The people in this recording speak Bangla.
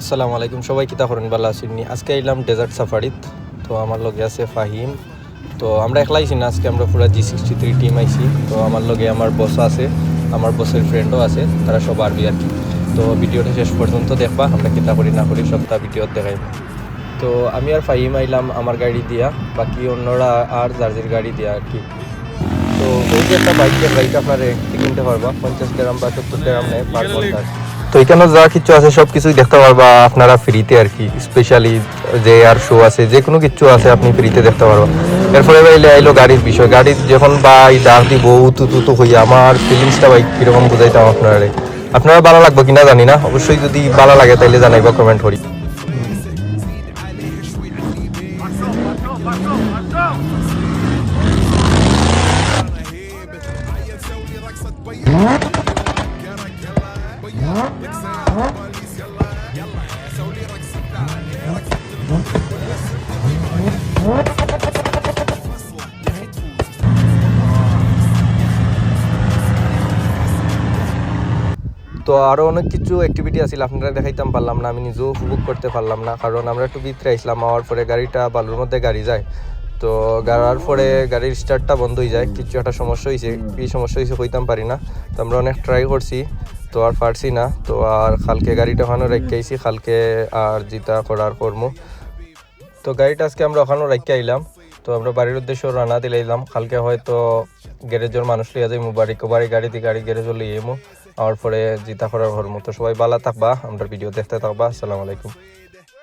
আসসালামু আলাইকুম সবাই কিতা করেন ভালো আছেননি। আজকে এলাম ডেজার্ট সাফারিত। তো আমার লগে আছে ফাহিম। তো আমরা একলা আইছি না, আজকে আমরা পুরো G63 টিম আইছি। তো আমার লগে আমার বস আছে, আমার বসের ফ্রেন্ডও আছে, তারা সব আরবি আর কি। তো ভিডিওটা শেষ পর্যন্ত দেখবা, আমরা কিতা করি না করি সবটা ভিডিও দেখাইব। তো আমি আর ফাহিম আইলাম আমার গাড়ি দিয়া, বাকি অন্যরা আর জার্জির গাড়ি দিয়া আর কি। তো ওই যে একটা বাইকের রাইড আপনারা কিনতে পারবা, 50 গ্রাম বা 70 গ্রাম নেয় পার ঘন্টা। তো এখানে যা কিছু আছে সব কিছুই দেখতে পারবা আপনারা ফ্রিতে আর কি। স্পেশালি যে আর শো আছে, যে কোনো কিছু আছে আপনি ফ্রিতে দেখতে পারবা। এরপরে বাইলে আইলো গাড়ির বিষয়। গাড়ির যখন বাই ডাক দিব উতু হইয়া আমার ফিলিংসটা বাইক কীরকম বুঝাইতাম আপনারা ভালো লাগবে কিনা জানি না, অবশ্যই যদি ভালো লাগে তাইলে জানাইবা কমেন্ট করি। তো আরও অনেক কিছু অ্যাক্টিভিটি আছিল, আপনারা দেখাইতাম পারলাম না, আমি নিজেও উপভোগ করতে পারলাম না, কারণ আমরা একটু ভিতরে আসলাম। হওয়ার পরে গাড়িটা বালুর মধ্যে গাড়ি যায়, তো গাড়ার পরে গাড়ির স্টার্টটা বন্ধ হয়ে যায়। কিছু একটা সমস্যা হয়েছে, কী সমস্যা হয়েছে কইতাম পারি না। তো আমরা অনেক ট্রাই করছি, তো আর পারছি না। তো আর কালকে গাড়িটা ওখানে রেখে আইছি, কালকে আর যেটা করার কর্ম। তো গাড়িটা আজকে আমরা ওখানেও রেখে আইলাম। তো আমরা বাড়ির উদ্দেশ্যে রানা দিলাম। কালকে হয়তো গ্যারেজের মানুষ লিয়া যাই বাড়ি গাড়িতে গাড়ি গ্যারেজও লিয়ে এমো। আর পরে যেটা করার ঘর মতো। সবাই ভালো থাকবা, আমরা ভিডিও দেখতে থাকবা। আসসালামু আলাইকুম।